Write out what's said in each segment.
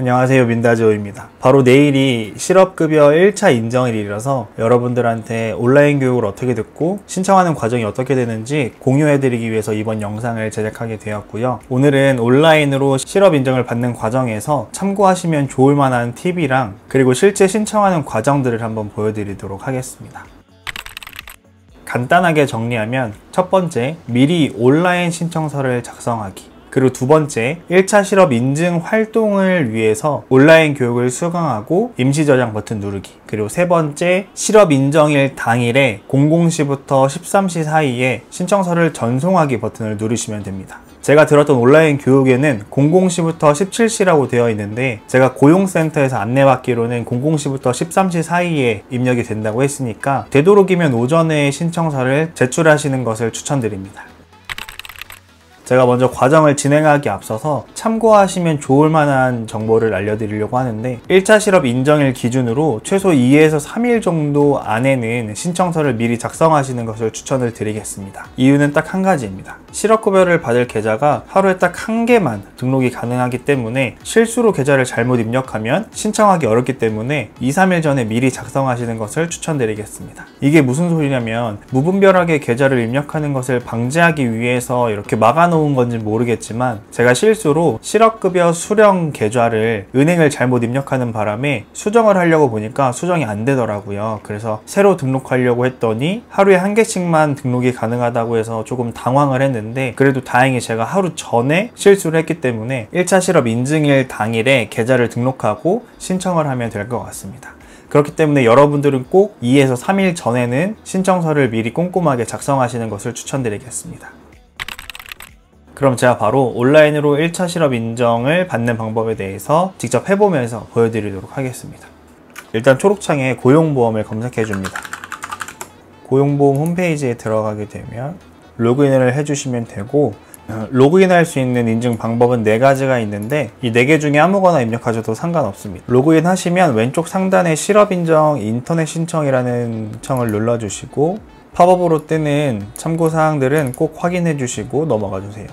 안녕하세요, 민다지오입니다. 바로 내일이 실업급여 1차 인정일이라서 여러분들한테 온라인 교육을 어떻게 듣고 신청하는 과정이 어떻게 되는지 공유해드리기 위해서 이번 영상을 제작하게 되었고요. 오늘은 온라인으로 실업 인정을 받는 과정에서 참고하시면 좋을 만한 팁이랑 그리고 실제 신청하는 과정들을 한번 보여드리도록 하겠습니다. 간단하게 정리하면 첫 번째, 미리 온라인 신청서를 작성하기. 그리고 두 번째, 1차 실업 인증 활동을 위해서 온라인 교육을 수강하고 임시 저장 버튼 누르기. 그리고 세 번째, 실업 인정일 당일에 00시부터 13시 사이에 신청서를 전송하기 버튼을 누르시면 됩니다. 제가 들었던 온라인 교육에는 00시부터 17시라고 되어 있는데 제가 고용센터에서 안내받기로는 00시부터 13시 사이에 입력이 된다고 했으니까 되도록이면 오전에 신청서를 제출하시는 것을 추천드립니다. 제가 먼저 과정을 진행하기 앞서서 참고하시면 좋을 만한 정보를 알려드리려고 하는데 1차 실업 인정일 기준으로 최소 2에서 3일 정도 안에는 신청서를 미리 작성하시는 것을 추천을 드리겠습니다. 이유는 딱 한 가지입니다. 실업급여를 받을 계좌가 하루에 딱 한 개만 등록이 가능하기 때문에 실수로 계좌를 잘못 입력하면 신청하기 어렵기 때문에 2, 3일 전에 미리 작성하시는 것을 추천드리겠습니다. 이게 무슨 소리냐면 무분별하게 계좌를 입력하는 것을 방지하기 위해서 이렇게 막아놓은 건지 모르겠지만 제가 실수로 실업급여 수령 계좌를 은행을 잘못 입력하는 바람에 수정을 하려고 보니까 수정이 안 되더라고요. 그래서 새로 등록하려고 했더니 하루에 한 개씩만 등록이 가능하다고 해서 조금 당황을 했는데 그래도 다행히 제가 하루 전에 실수를 했기 때문에 1차 실업 인증일 당일에 계좌를 등록하고 신청을 하면 될 것 같습니다. 그렇기 때문에 여러분들은 꼭 2에서 3일 전에는 신청서를 미리 꼼꼼하게 작성하시는 것을 추천드리겠습니다. 그럼 제가 바로 온라인으로 1차 실업 인정을 받는 방법에 대해서 직접 해보면서 보여드리도록 하겠습니다. 일단 초록창에 고용보험을 검색해 줍니다. 고용보험 홈페이지에 들어가게 되면 로그인을 해주시면 되고 로그인할 수 있는 인증 방법은 4가지가 있는데 이 4개 중에 아무거나 입력하셔도 상관없습니다. 로그인 하시면 왼쪽 상단에 실업인정 인터넷 신청이라는 청을 눌러주시고 팝업으로 뜨는 참고사항들은 꼭 확인해 주시고 넘어가 주세요.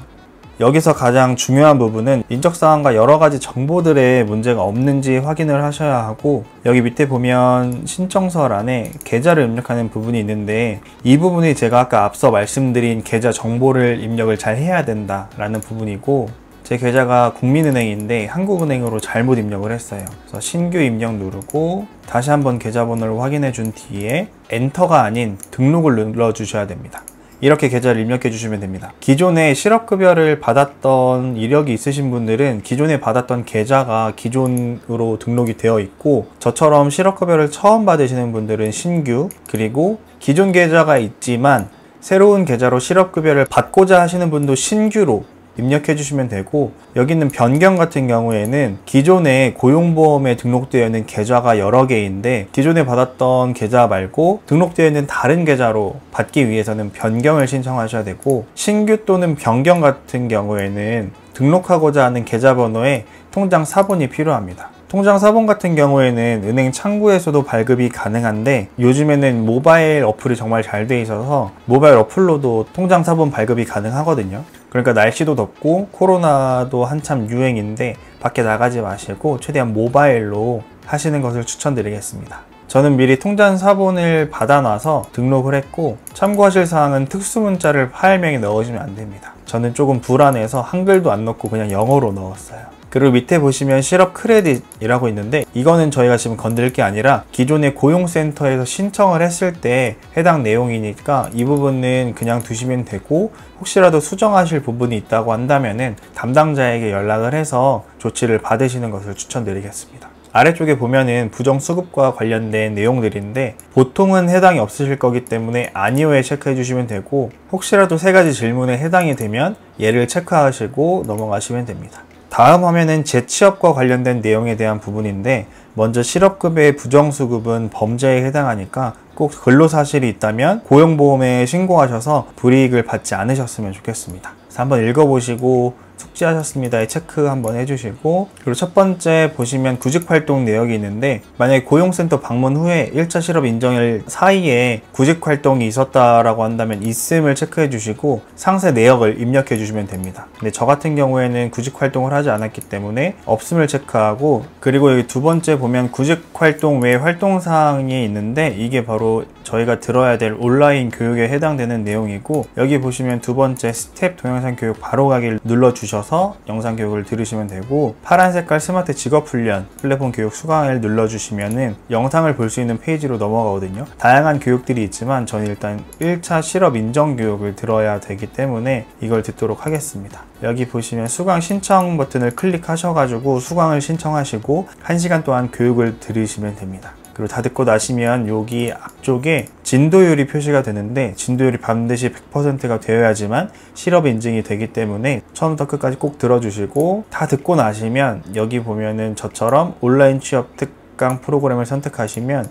여기서 가장 중요한 부분은 인적사항과 여러가지 정보들의 문제가 없는지 확인을 하셔야 하고 여기 밑에 보면 신청서란에 계좌를 입력하는 부분이 있는데 이 부분이 제가 아까 앞서 말씀드린 계좌 정보를 입력을 잘 해야 된다 라는 부분이고 제 계좌가 국민은행인데 한국은행으로 잘못 입력을 했어요. 그래서 신규 입력 누르고 다시 한번 계좌번호를 확인해 준 뒤에 엔터가 아닌 등록을 눌러 주셔야 됩니다. 이렇게 계좌를 입력해 주시면 됩니다. 기존에 실업급여를 받았던 이력이 있으신 분들은 기존에 받았던 계좌가 기존으로 등록이 되어 있고 저처럼 실업급여를 처음 받으시는 분들은 신규 그리고 기존 계좌가 있지만 새로운 계좌로 실업급여를 받고자 하시는 분도 신규로 입력해 주시면 되고 여기 있는 변경 같은 경우에는 기존에 고용보험에 등록되어 있는 계좌가 여러 개인데 기존에 받았던 계좌 말고 등록되어 있는 다른 계좌로 받기 위해서는 변경을 신청하셔야 되고 신규 또는 변경 같은 경우에는 등록하고자 하는 계좌번호에 통장 사본이 필요합니다. 통장 사본 같은 경우에는 은행 창구에서도 발급이 가능한데 요즘에는 모바일 어플이 정말 잘 돼 있어서 모바일 어플로도 통장 사본 발급이 가능하거든요. 그러니까 날씨도 덥고 코로나도 한참 유행인데 밖에 나가지 마시고 최대한 모바일로 하시는 것을 추천드리겠습니다. 저는 미리 통장 사본을 받아놔서 등록을 했고 참고하실 사항은 특수문자를 파일명에 넣으시면 안 됩니다. 저는 조금 불안해서 한글도 안 넣고 그냥 영어로 넣었어요. 그리고 밑에 보시면 실업 크레딧이라고 있는데 이거는 저희가 지금 건드릴 게 아니라 기존의 고용센터에서 신청을 했을 때 해당 내용이니까 이 부분은 그냥 두시면 되고 혹시라도 수정하실 부분이 있다고 한다면은 담당자에게 연락을 해서 조치를 받으시는 것을 추천드리겠습니다. 아래쪽에 보면은 부정수급과 관련된 내용들인데 보통은 해당이 없으실 거기 때문에 아니오에 체크해 주시면 되고 혹시라도 3가지 질문에 해당이 되면 얘를 체크하시고 넘어가시면 됩니다. 다음 화면은 재취업과 관련된 내용에 대한 부분인데 먼저 실업급여의 부정수급은 범죄에 해당하니까 꼭 근로사실이 있다면 고용보험에 신고하셔서 불이익을 받지 않으셨으면 좋겠습니다. 그래서 한번 읽어보시고 숙지하셨습니다에 체크 한번 해주시고, 그리고 첫 번째 보시면 구직활동 내역이 있는데, 만약에 고용센터 방문 후에 1차 실업 인정일 사이에 구직활동이 있었다라고 한다면 있음을 체크해 주시고 상세 내역을 입력해 주시면 됩니다. 근데 저 같은 경우에는 구직활동을 하지 않았기 때문에 없음을 체크하고, 그리고 여기 두 번째 보면 구직활동 외 활동사항이 있는데 이게 바로 저희가 들어야 될 온라인 교육에 해당되는 내용이고, 여기 보시면 두 번째 스텝 동영상 교육 바로 가기를 눌러주셔서 영상 교육을 들으시면 되고, 파란 색깔 스마트 직업훈련 플랫폼 교육 수강을 눌러주시면은 영상을 볼 수 있는 페이지로 넘어가거든요. 다양한 교육들이 있지만 저는 일단 1차 실업 인정 교육을 들어야 되기 때문에 이걸 듣도록 하겠습니다. 여기 보시면 수강 신청 버튼을 클릭하셔가지고 수강을 신청하시고 1시간 동안 교육을 들으시면 됩니다. 그리고 다 듣고 나시면 여기 앞쪽에 진도율이 표시가 되는데, 진도율이 반드시 100%가 되어야지만 실업 인증이 되기 때문에 처음부터 끝까지 꼭 들어주시고, 다 듣고 나시면 여기 보면은 저처럼 온라인 취업 특강 프로그램을 선택하시면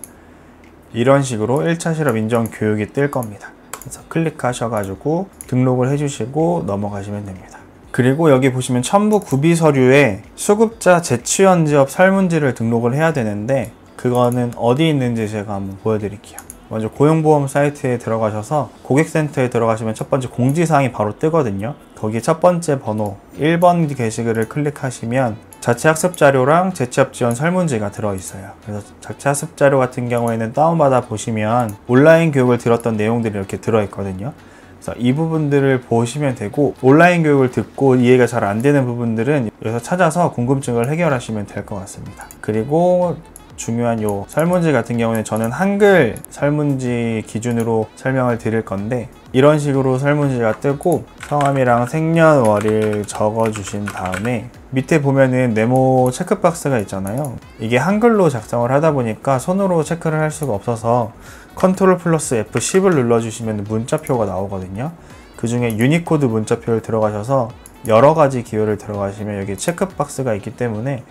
이런 식으로 1차 실업 인정 교육이 뜰 겁니다. 그래서 클릭하셔가지고 등록을 해주시고 넘어가시면 됩니다. 그리고 여기 보시면 첨부 구비 서류에 수급자 재취원지업 설문지를 등록을 해야 되는데, 그거는 어디 있는지 제가 한번 보여드릴게요. 먼저 고용보험 사이트에 들어가셔서 고객센터에 들어가시면 첫 번째 공지사항이 바로 뜨거든요. 거기 첫 번째 번호 1번 게시글을 클릭하시면 자체 학습 자료랑 재취업 지원 설문지가 들어있어요. 그래서 자체 학습 자료 같은 경우에는 다운받아 보시면 온라인 교육을 들었던 내용들이 이렇게 들어있거든요. 그래서 이 부분들을 보시면 되고, 온라인 교육을 듣고 이해가 잘 안 되는 부분들은 여기서 찾아서 궁금증을 해결하시면 될 것 같습니다. 그리고 중요한 요 설문지 같은 경우는 저는 한글 설문지 기준으로 설명을 드릴 건데, 이런 식으로 설문지가 뜨고 성함이랑 생년월일 적어 주신 다음에 밑에 보면은 네모 체크박스가 있잖아요. 이게 한글로 작성을 하다 보니까 손으로 체크를 할 수가 없어서 컨트롤 플러스 F10을 눌러주시면 문자표가 나오거든요. 그 중에 유니코드 문자표를 들어가셔서 여러 가지 기호를 들어가시면 여기 체크박스가 있기 때문에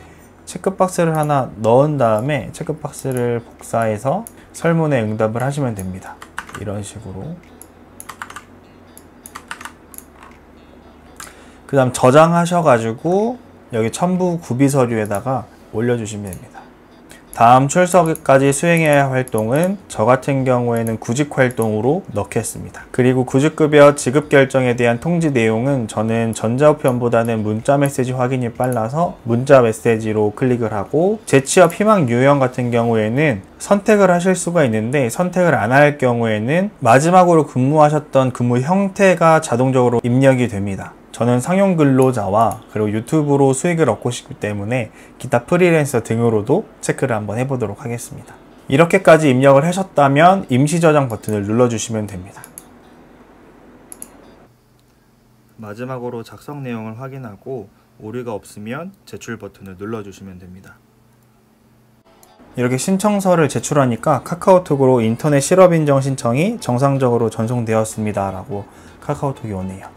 체크박스를 하나 넣은 다음에 체크박스를 복사해서 설문에 응답을 하시면 됩니다. 이런 식으로. 그 다음 저장하셔가지고 여기 첨부 구비 서류에다가 올려주시면 됩니다. 다음 출석까지 수행해야 할 활동은 저 같은 경우에는 구직 활동으로 넣겠습니다. 그리고 구직급여 지급 결정에 대한 통지 내용은 저는 전자우편보다는 문자 메시지 확인이 빨라서 문자 메시지로 클릭을 하고, 재취업 희망 유형 같은 경우에는 선택을 하실 수가 있는데 선택을 안 할 경우에는 마지막으로 근무하셨던 근무 형태가 자동적으로 입력이 됩니다. 저는 상용 근로자와 그리고 유튜브로 수익을 얻고 싶기 때문에 기타 프리랜서 등으로도 체크를 한번 해보도록 하겠습니다. 이렇게까지 입력을 하셨다면 임시 저장 버튼을 눌러주시면 됩니다. 마지막으로 작성 내용을 확인하고 오류가 없으면 제출 버튼을 눌러주시면 됩니다. 이렇게 신청서를 제출하니까 카카오톡으로 인터넷 실업인정 신청이 정상적으로 전송되었습니다 라고 카카오톡이 오네요.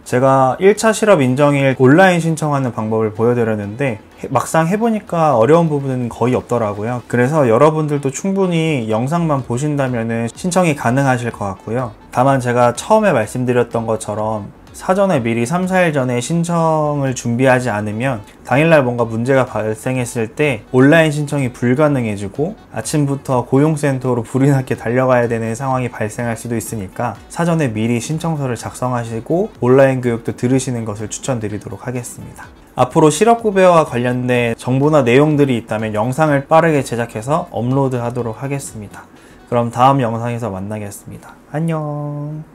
제가 1차 실업 인정일 온라인 신청하는 방법을 보여드렸는데 막상 해보니까 어려운 부분은 거의 없더라고요. 그래서 여러분들도 충분히 영상만 보신다면 신청이 가능하실 것 같고요. 다만 제가 처음에 말씀드렸던 것처럼 사전에 미리 3, 4일 전에 신청을 준비하지 않으면 당일날 뭔가 문제가 발생했을 때 온라인 신청이 불가능해지고 아침부터 고용센터로 불이 나게 달려가야 되는 상황이 발생할 수도 있으니까 사전에 미리 신청서를 작성하시고 온라인 교육도 들으시는 것을 추천드리도록 하겠습니다. 앞으로 실업급여와 관련된 정보나 내용들이 있다면 영상을 빠르게 제작해서 업로드 하도록 하겠습니다. 그럼 다음 영상에서 만나겠습니다. 안녕.